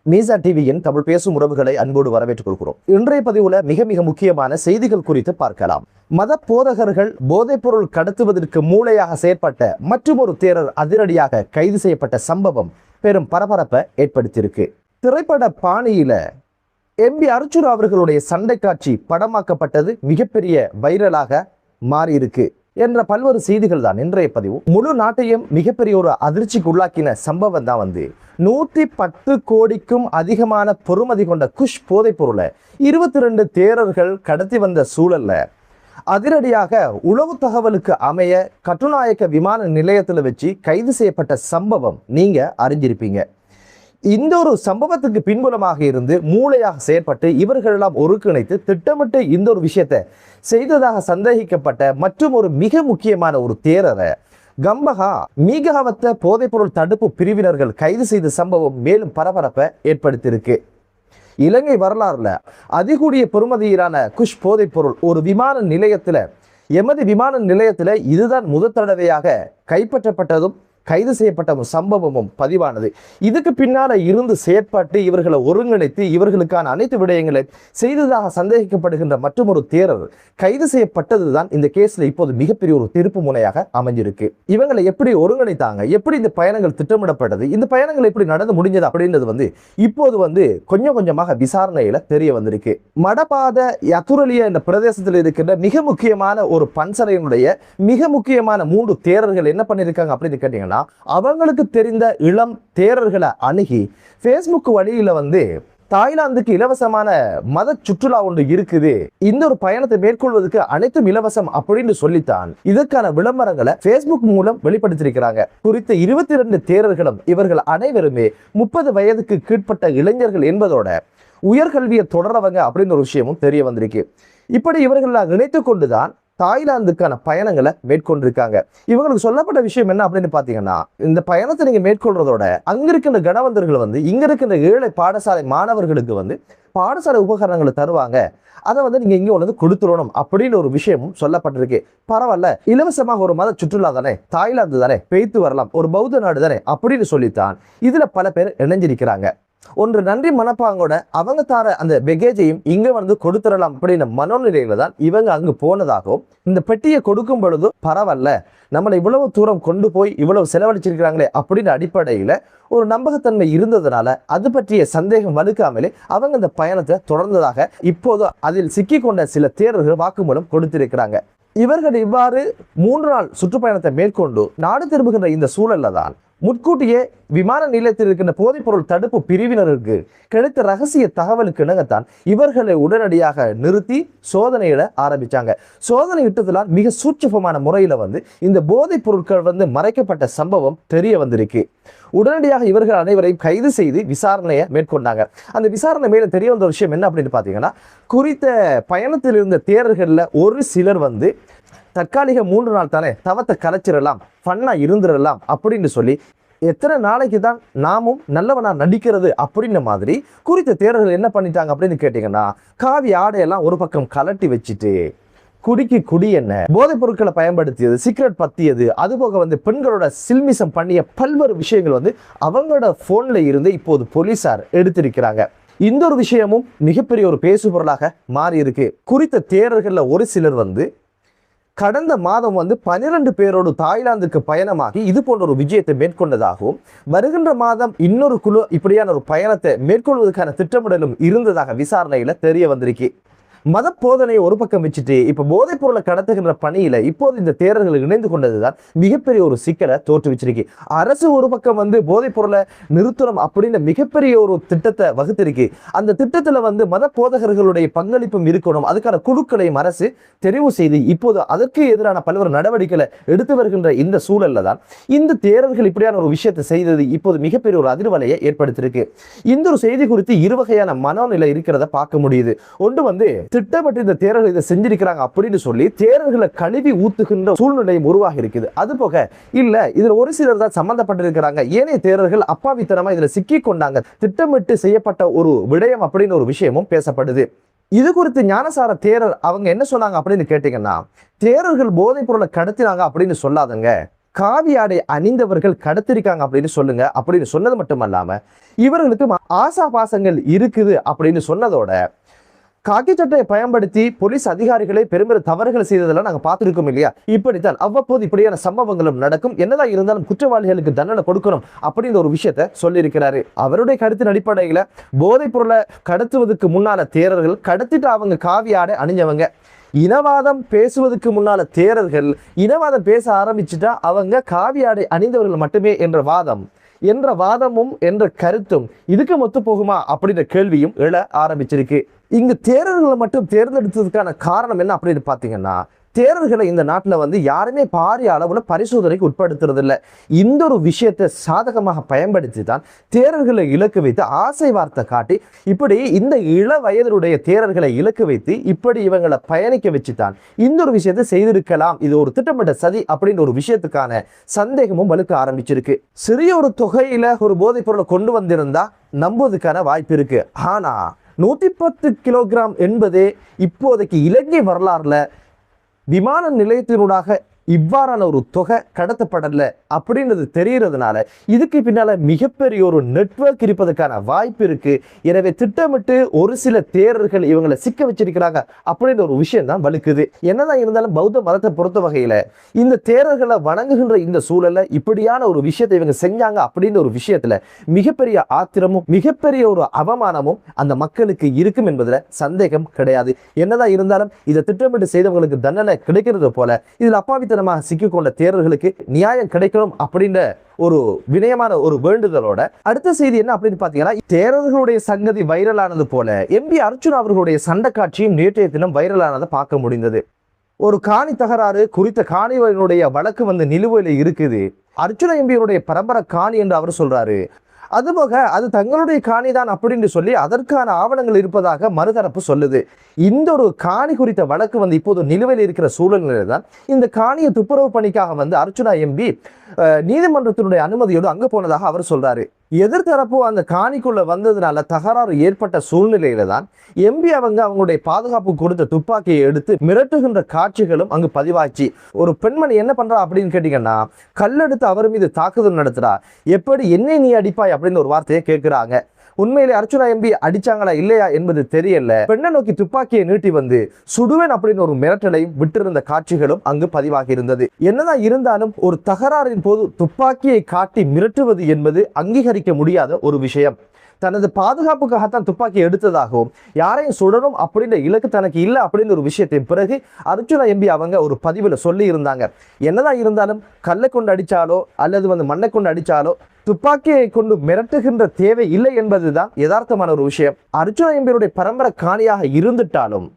மீசா டிவியின் தமிழ் பேசும் உறவுகளை அன்போடு வரவேற்றுக் கொள்கிறோம். இன்றைய பதிவுல மிக மிக முக்கியமான செய்திகள் குறித்து பார்க்கலாம். மத போதகர்கள் போதைப்பொருள் கடத்துவதற்கு மூளையாக செயற்பட்ட மற்றொரு தேரர் அதிரடியாக கைது செய்யப்பட்ட சம்பவம் பெரும் பரபரப்பை ஏற்படுத்தியிருக்கு. திரைப்பட பாணியில எம்பி அர்ஜுன் அவர்களுடைய சண்டை காட்சி படமாக்கப்பட்டது மிகப்பெரிய வைரலாக மாறியிருக்கு என்ற பல்வேறு செய்திகள் தான் இன்றைய பதிவு. முழு நாட்டையும் மிகப்பெரிய ஒரு அதிர்ச்சிக்கு உள்ளாக்கின சம்பவம் தான் 110 கோடிக்கும் அதிகமான பொறுமதி கொண்ட குஷ் போதைப் பொருளை 22 தேரர்கள் கடத்தி வந்த சூழல்ல அதிரடியாக உளவு தகவலுக்கு அமைய கட்டுநாயக்க விமான நிலையத்தில் வச்சு கைது செய்யப்பட்ட சம்பவம் நீங்க அறிஞ்சிருப்பீங்க. இந்த ஒரு சம்பவத்துக்கு பின்புலமாக இருந்து மூளையாக செயற்பட்டு இவர்களெல்லாம் ஒருங்கிணைத்து திட்டமிட்டு இந்த ஒரு விஷயத்தை செய்ததாக சந்தேகிக்கப்பட்ட மற்றும் ஒரு மிக முக்கியமான ஒரு தேரரை கம்பஹா மீகாவத்த போதைப்பொருள் தடுப்பு பிரிவினர்கள் கைது செய்த சம்பவம் மேலும் பரபரப்பை ஏற்படுத்தியிருக்கு. இலங்கை வரலாறுல அதிகூடிய பெறுமதியிலான குஷ் போதைப்பொருள் ஒரு விமான நிலையத்துல எமது விமான நிலையத்துல இதுதான் முதல் தடவையாக கைப்பற்றப்பட்டதும் கைது செய்யப்பட்ட சம்பவமும் பதிவானது. இதுக்கு பின்னால இருந்து செயற்பட்டு இவர்களை ஒருங்கிணைத்து இவர்களுக்கான அனைத்து விடயங்களை செய்ததாக சந்தேகிக்கப்படுகின்ற மற்றொரு தேரர் கைது செய்யப்பட்டதுதான் இந்த கேஸ்ல இப்போது மிகப்பெரிய ஒரு திருப்பு முனையாக அமைஞ்சிருக்கு. இவங்களை எப்படி ஒருங்கிணைத்தாங்க, எப்படி இந்த பயணங்கள் திட்டமிடப்பட்டது, இந்த பயணங்கள் எப்படி நடந்து முடிஞ்சது அப்படின்றது இப்போது கொஞ்சம் கொஞ்சமாக விசாரணையில தெரிய வந்திருக்கு. மடபாத யத்துரலிய என்ற பிரதேசத்தில் இருக்கின்ற மிக முக்கியமான ஒரு பன்சரையினுடைய மிக முக்கியமான 3 தேரர்கள் என்ன பண்ணிருக்காங்க அப்படின்னு கேட்டீங்கன்னா, அவங்களுக்கு தெரிந்த இளம் தேரர்களை அணுகி Facebook வழியில தாய்லாந்துக்கு இலவசமான மத சுற்றுலா ஒன்று இருக்குது, இந்த ஒரு பயணத்தை மேற்கொள்வதற்கு அனைத்தும் இலவசம் அப்படின்னு சொல்லித்தான் இதற்கான விளம்பரங்களை Facebook மூலம் வெளிப்படுத்தியிருக்கிறாங்க. குறித்த 22 தேரர்களும் இவர்கள் அனைவருமே 30 வயதுக்கு கீழ்ப்பட்ட இளைஞர்கள் என்பதோட உயர்கல்வியை தொடரவங்க அப்படின்னு ஒரு விஷயமும் தெரிய வந்திருக்கு. இப்படி இவர்கள் நினைத்து கொண்டுதான் தாய்லாந்துக்கான பயணங்களை மேற்கொண்டிருக்காங்க. இவங்களுக்கு சொல்லப்பட்ட விஷயம் என்ன அப்படின்னு பாத்தீங்கன்னா, இந்த பயணத்தை நீங்க மேற்கொள்றதோட அங்க இருக்கின்ற கணவந்தர்கள் இங்க இருக்கின்ற ஏழை பாடசாலை மாணவர்களுக்கு பாடசாலை உபகரணங்களை தருவாங்க, அதை நீங்க இங்க கொடுத்துடணும் அப்படின்னு ஒரு விஷயமும் சொல்லப்பட்டிருக்கு. பரவாயில்ல, இலவசமாக ஒரு மத சுற்றுலா தானே, தாய்லாந்து தானே, பெய்த்து வரலாம், ஒரு பௌத்த நாடு தானே அப்படின்னு சொல்லித்தான் இதுல பல பேர் இணைஞ்சிருக்கிறாங்க. ஒன்று நன்றி மனப்பாங்கோட அவங்க தார அந்த பெகேஜையும் இங்க கொடுத்துடலாம் அப்படின்னு மனோநிலையில தான் இவங்க அங்கு போனதாகவும், இந்த பெட்டியை கொடுக்கும் பொழுது பரவாயில்ல, நம்மளை இவ்வளவு தூரம் கொண்டு போய் இவ்வளவு செலவழிச்சிருக்கிறாங்களே அப்படின்னு அடிப்படையில ஒரு நம்பகத்தன்மை இருந்ததுனால அது பற்றிய சந்தேகம் வலுக்காமலே அவங்க அந்த பயணத்தை தொடர்ந்ததாக இப்போது அதில் சிக்கி கொண்ட சில தேரர்கள் வாக்குமூலம் கொடுத்திருக்கிறாங்க. இவர்கள் இவ்வாறு 3 நாள் சுற்றுப்பயணத்தை மேற்கொண்டு நாடு திரும்புகின்ற இந்த சூழல்ல தான் முன்கூட்டியே விமான நிலையத்தில் இருக்கின்ற போதைப்பொருள் தடுப்பு பிரிவினருக்கு கிடைத்த ரகசிய தகவலுக்கு இணங்கத்தான் இவர்களை உடனடியாக நிறுத்தி சோதனையிட ஆரம்பிச்சாங்க. சோதனை இட்டதெல்லாம் மிக சூட்சமான முறையில இந்த போதைப் பொருட்கள் மறைக்கப்பட்ட சம்பவம் தெரிய வந்திருக்கு. உடனடியாக இவர்கள் அனைவரையும் கைது செய்து விசாரணையை மேற்கொண்டாங்க. அந்த விசாரணை மேல தெரிய வந்த விஷயம் என்ன அப்படின்னு பாத்தீங்கன்னா, குறித்த பயணத்தில் இருந்த தேரர்கள்ல ஒரு சிலர் தற்காலிக 3 நாள் தானே, தவத்தை கலைச்சிடலாம், ஃபன்னா இருந்துடலாம் அப்படின்னு சொல்லி எத்தனை நாளைக்கு தான் நாமும் நல்லவனா நடிக்கிறது அப்படின்ற மாதிரி குறித்த தேரர்கள் என்ன பண்ணிட்டாங்க அப்படின்னு கேட்டீங்கன்னா, காவி ஆடையெல்லாம் ஒரு பக்கம் கலட்டி வச்சுட்டு குடி என்ன போதைப் பொருட்களை பயன்படுத்தியது, சிகரெட் பத்தியது, அதுபோக பெண்களோட சில்மிசம் பண்ணிய பல்வேறு விஷயங்கள் அவங்களோட போன்ல இருந்து இப்போது போலீசார் எடுத்திருக்கிறாங்க. இந்த ஒரு விஷயமும் மிகப்பெரிய ஒரு பேசுபொருளாக மாறி இருக்கு. குறித்த தேரர்கள்ல ஒரு சிலர் கடந்த மாதம் 12 பேரோடு தாய்லாந்துக்கு பயணமாகி இது போன்ற ஒரு விஜயத்தை மேற்கொண்டதாகவும், வருகின்ற மாதம் இன்னொரு குழு இப்படியான ஒரு பயணத்தை மேற்கொள்வதற்கான திட்டமிடலும் இருந்ததாக விசாரணையில தெரிய வந்திருக்கு. மத போதனையை ஒரு பக்கம் வச்சுட்டு இப்ப போதைப் பொருளை கடத்துகின்ற பணியில இப்போது இந்த தேரர்கள் இணைந்து கொண்டதுதான் மிகப்பெரிய ஒரு சிக்கலை தோற்றுவிச்சிருக்கு. அரசு ஒரு பக்கம் போதைப் பொருளை நிறுத்தணும் அப்படின்னு மிகப்பெரிய ஒரு திட்டத்தை வகுத்திருக்கு. அந்த திட்டத்துல மத போதகர்களுடைய பங்களிப்பும் இருக்கணும், அதுக்கான குழுக்களையும் அரசு தெரிவு செய்து இப்போது அதற்கு எதிரான பல்வேறு நடவடிக்கைகளை எடுத்து வருகின்ற இந்த சூழல்ல தான் இந்த தேரர்கள் இப்படியான ஒரு விஷயத்தை செய்தது இப்போது மிகப்பெரிய ஒரு அதிர்வலையை ஏற்படுத்தியிருக்கு. இந்த ஒரு செய்தி குறித்து இருவகையான மனோநிலை இருக்கிறத பார்க்க முடியுது. ஒன்று திட்டமிட்டு இந்த தேரர்கள் இதை செஞ்சிருக்கிறாங்க அப்படின்னு சொல்லி தேரர்களை கழுவி ஊத்துகின்ற சூழ்நிலையும் உருவாகி இருக்குது. அது போக இல்ல, இதுல ஒரு சிலர் தான் சம்பந்தப்பட்டிருக்கிறாங்க, ஏனைய தேரர்கள் அப்பாவித்தனமா இதுல சிக்கி கொண்டாங்க, திட்டமிட்டு செய்யப்பட்ட ஒரு விடயம் அப்படின்னு ஒரு விஷயமும் பேசப்படுது. இது குறித்து ஞானசார தேரர் அவங்க என்ன சொன்னாங்க அப்படின்னு கேட்டீங்கன்னா, தேரர்கள் போதைப் பொருளை கடத்தினாங்க அப்படின்னு சொல்லாதங்க, காவி ஆடை அணிந்தவர்கள் கடத்திருக்காங்க அப்படின்னு சொல்லுங்க அப்படின்னு சொன்னது மட்டுமல்லாம இவர்களுக்கு ஆசாபாசங்கள் இருக்குது அப்படின்னு சொன்னதோட காக்கி சட்டையை பயன்படுத்தி போலீஸ் அதிகாரிகளை பெரும்பெரும் தவறுகள் செய்ததெல்லாம் நாங்க பார்த்திருக்கோம் இல்லையா? இப்படித்தான் அவ்வப்போது இப்படியான சம்பவங்களும் நடக்கும். என்னதான் இருந்தாலும் குற்றவாளிகளுக்கு தண்டனை கொடுக்கணும் அப்படின்ற ஒரு விஷயத்த சொல்லியிருக்கிறாரு. அவருடைய கருத்தின் அடிப்படையில போதைப் பொருளை கடத்துவதற்கு முன்னால தேரர்கள் கடத்திட்டு அவங்க காவி ஆடை அணிஞ்சவங்க. இனவாதம் பேசுவதற்கு முன்னால தேரர்கள் இனவாதம் பேச ஆரம்பிச்சுட்டா அவங்க காவி ஆடை அணிந்தவர்கள் மட்டுமே என்ற வாதமும் என்ற கருத்தும் இதுக்கு ஒத்து போகுமா அப்படின்ற கேள்வியும் எழ ஆரம்பிச்சிருக்கு. இங்கு தேரர்களை மட்டும் தேர்ந்தெடுத்ததுக்கான காரணம் என்ன அப்படின்னு பாத்தீங்கன்னா, தேரர்களை இந்த நாட்டில் யாருமே பாரிய அளவுல பரிசோதனைக்கு உட்படுத்துறது இல்லை. இந்த ஒரு விஷயத்தை சாதகமாக பயன்படுத்தி தான் தேரர்களை இலக்கு வைத்து ஆசை வார்த்தை காட்டி இப்படி இந்த இள வயதினுடைய தேரர்களை இலக்கு வைத்து இப்படி இவங்களை பயணிக்க வச்சுதான் இந்த ஒரு விஷயத்தை செய்திருக்கலாம். இது ஒரு திட்டமிட்ட சதி அப்படின்ற ஒரு விஷயத்துக்கான சந்தேகமும் வலுக்க ஆரம்பிச்சிருக்கு. சிறிய ஒரு தொகையில ஒரு போதைப் பொருளை கொண்டு வந்திருந்தா நம்புவதற்கான வாய்ப்பு இருக்கு. ஆனா 110 கிலோகிராம் என்பதே இப்போதைக்கு இலங்கை வரலாறுல விமான நிலையத்தினூடாக இவ்வாறான ஒரு தொகை கடத்தப்படல அப்படின்றது தெரியறதுனால இதுக்கு பின்னால மிகப்பெரிய ஒரு நெட்வொர்க் இருப்பதற்கான வாய்ப்பு இருக்கு. எனவே திட்டமிட்டு ஒரு சில தேரர்கள் இவங்களை சிக்க வச்சிருக்கிறாங்க அப்படின்ற ஒரு விஷயம் தான் வலுக்குது. என்னதான் இருந்தாலும் பௌத்த மதத்தை பொறுத்த வகையில இந்த தேரர்களை வணங்குகின்ற இந்த சூழல்ல இப்படியான ஒரு விஷயத்தை இவங்க செஞ்சாங்க அப்படின்ற ஒரு விஷயத்துல மிகப்பெரிய ஆத்திரமும் மிகப்பெரிய ஒரு அவமானமும் அந்த மக்களுக்கு இருக்கும் என்பதுல சந்தேகம் கிடையாது. என்னதான் இருந்தாலும் இதை திட்டமிட்டு செய்தவங்களுக்கு தண்டனை கிடைக்கிறது போல இதில் அப்பாவி சிக்கிக்கொண்ட தேரர்களுக்கு நியாயம் கிடைக்கணும் அப்படின்ற ஒரு வினயமான ஒரு வேண்டுதலோட அடுத்த செய்தி என்ன அப்படின்னு பாத்தீங்கன்னா, தேரர்களுடைய சங்கதி வைரலானது போல எம்பி அர்ச்சுனா அவர்களுடைய சண்டை காட்சியும் நேற்றைய தினம் வைரலானதை பார்க்க முடிந்தது. ஒரு காணி தகராறு குறித்த காணியினுடைய வழக்கு நிலுவையில் இருக்குது. அர்ச்சுனா எம்பியுடைய பரம்பரை காணி என்று அவர் சொல்றாரு. அதுபோக அது தங்களுடைய காணிதான் அப்படின்னு சொல்லி அதற்கான ஆவணங்கள் இருப்பதாக மறுதரப்பு சொல்லுது. இந்த ஒரு காணி குறித்த வழக்கு இப்போது நிலுவையில் இருக்கிற சூழ்நிலை தான் இந்த காணியை துப்புரவு பணிக்காக அர்ச்சுனா எம்பி நீதிமன்றத்தினுடைய அனுமதியோடு அங்க போனதாக அவர் சொல்றாரு. எதிர்த்தரப்பு அந்த காணிக்குள்ள வந்ததுனால தகராறு ஏற்பட்ட சூழ்நிலையில தான் எம்பி அவங்களுடைய பாதுகாப்பு கொடுத்த துப்பாக்கியை எடுத்து மிரட்டுகின்ற காட்சிகளும் அங்கு பதிவாச்சு. ஒரு பெண்மணி என்ன பண்றா அப்படின்னு கேட்டீங்கன்னா, கல்லெடுத்து அவர் மீது தாக்குதல் நடத்துறா. எப்படி என்னை நீ அடிப்பாய் அப்படின்னு ஒரு வார்த்தையை கேட்கிறாங்க. உண்மையிலே அர்ச்சுனா எம்பி அடிச்சாங்களா இல்லையா என்பது தெரியல. பெண்ணை நோக்கி துப்பாக்கியை நீட்டி சுடுவேன் அப்படின்னு ஒரு மிரட்டலையும் விட்டிருந்த காட்சிகளும் அங்கு பதிவாகி இருந்தது. என்னதான் இருந்தாலும் ஒரு தகராறின் போது துப்பாக்கியை காட்டி மிரட்டுவது என்பது அங்கீகரிக்க முடியாத ஒரு விஷயம். தனது பாதுகாப்புக்காகத்தான் துப்பாக்கி எடுத்ததாகவும் யாரையும் சுடணும் அப்படின்ற இலக்கு தனக்கு இல்லை அப்படின்னு ஒரு விஷயத்தின் பிறகு அர்ச்சுனா எம்பி ஒரு பதிவில் சொல்லி இருந்தாங்க. என்னதான் இருந்தாலும் கல்லை கொண்டு அடிச்சாலோ அல்லது மண்ணை கொண்டு அடிச்சாலோ துப்பாக்கியை கொண்டு மிரட்டுகின்ற தேவை இல்லை என்பதுதான் யதார்த்தமான ஒரு விஷயம். அர்ச்சுனா எம்பியுடைய பரம்பரை காணியாக இருந்துட்டாலும்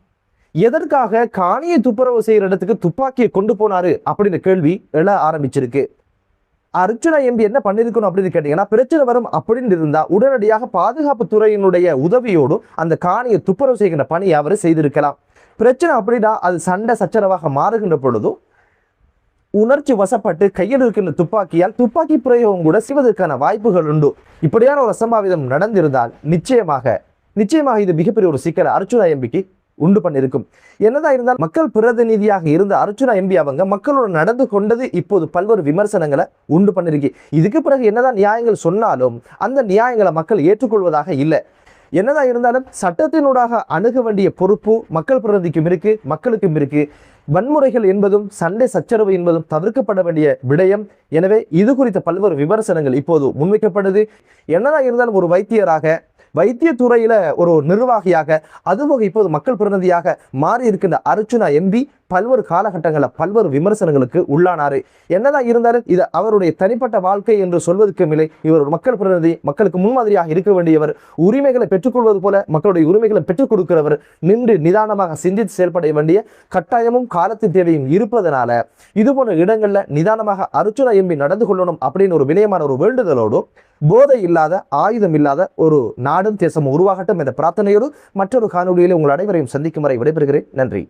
எதற்காக காணியை துப்புரவு செய்யற இடத்துக்கு துப்பாக்கியை கொண்டு போனாரு அப்படின்ற கேள்வி எழ ஆரம்பிச்சிருக்கு. அர்ச்சுனா எம்பி என்ன பண்ணிருக்கணும் அப்படின்னு கேட்டீங்கன்னா, பிரச்சனை வரும் அப்படின்னு இருந்தா உடனடியாக பாதுகாப்பு துறையினுடைய உதவியோடு அந்த காணியை துப்புரவு செய்கின்ற பணியை அவர் செய்திருக்கலாம். பிரச்சனை அப்படின்னா அது சண்டை சச்சரவாக மாறுகின்ற பொழுதும் உணர்ச்சி வசப்பட்டு கையில் இருக்கின்ற துப்பாக்கியால் துப்பாக்கி பிரயோகம் கூட செய்வதற்கான வாய்ப்புகள் உண்டு. இப்படியான ஒரு அசம்பாவிதம் நடந்திருந்தால் நிச்சயமாக இது மிகப்பெரிய ஒரு சிக்கலை அர்ச்சுனா எம்பிக்கு உண்டு பண்ணிருக்கும். என்னதான் இருந்தால் மக்கள் பிரதிநிதியாக இருந்த அர்ச்சுனா எம்பி மக்களோட நடந்து கொண்டது இப்போது பல்வேறு விமர்சனங்களை உண்டு பண்ணிருக்கு. இதுக்கு பிறகு என்னதான் நியாயங்கள் சொன்னாலும் அந்த நியாயங்களை மக்கள் ஏற்றுக்கொள்வதாக இல்லை. என்னதான் இருந்தாலும் சட்டத்தினூடாக அணுக வேண்டிய பொறுப்பு மக்கள் பிரதிநிதிக்கும் இருக்கு, மக்களுக்கும் இருக்கு. வன்முறைகள் என்பதும் சண்டை சச்சரவு என்பதும் தவிர்க்கப்பட வேண்டிய விடயம். எனவே இது குறித்த பல்வேறு விமர்சனங்கள் இப்போது முன்வைக்கப்படுது. என்னதான் இருந்தாலும் ஒரு வைத்தியத்துறையில ஒரு நிர்வாகியாக அதுபோக இப்போது மக்கள் பிரதிநிதியாக மாறி இருக்கின்ற அர்ச்சுனா எம்பி பல்வேறு காலகட்டங்களில் பல்வேறு விமர்சனங்களுக்கு உள்ளானாரு. என்னதான் இருந்தாலும் இது அவருடைய தனிப்பட்ட வாழ்க்கை என்று சொல்வதற்கு இல்லை. இவர் ஒரு மக்கள் பிரதிநிதி, மக்களுக்கு முன்மாதிரியாக இருக்க வேண்டியவர், உரிமைகளை பெற்றுக்கொள்வது போல மக்களுடைய உரிமைகளை பெற்றுக் கொடுக்கிறவர், நின்று நிதானமாக சிந்தித்து செயல்பட வேண்டிய கட்டாயமும் காலத்தின் தேவையும் இருப்பதனால இது போன்ற இடங்கள்ல நிதானமாக அர்ச்சுனா எம்பி நடந்து கொள்ளணும் அப்படின்னு ஒரு வினயமான ஒரு வேண்டுதலோடு போதை இல்லாத ஆயுதம் இல்லாத ஒரு நாடும் தேசமும் உருவாகட்டும் என்ற பிரார்த்தனையோடு மற்றொரு காணொலியில் உங்கள் அனைவரையும் சந்திக்கும் வரை விடைபெறுகிறேன். நன்றி.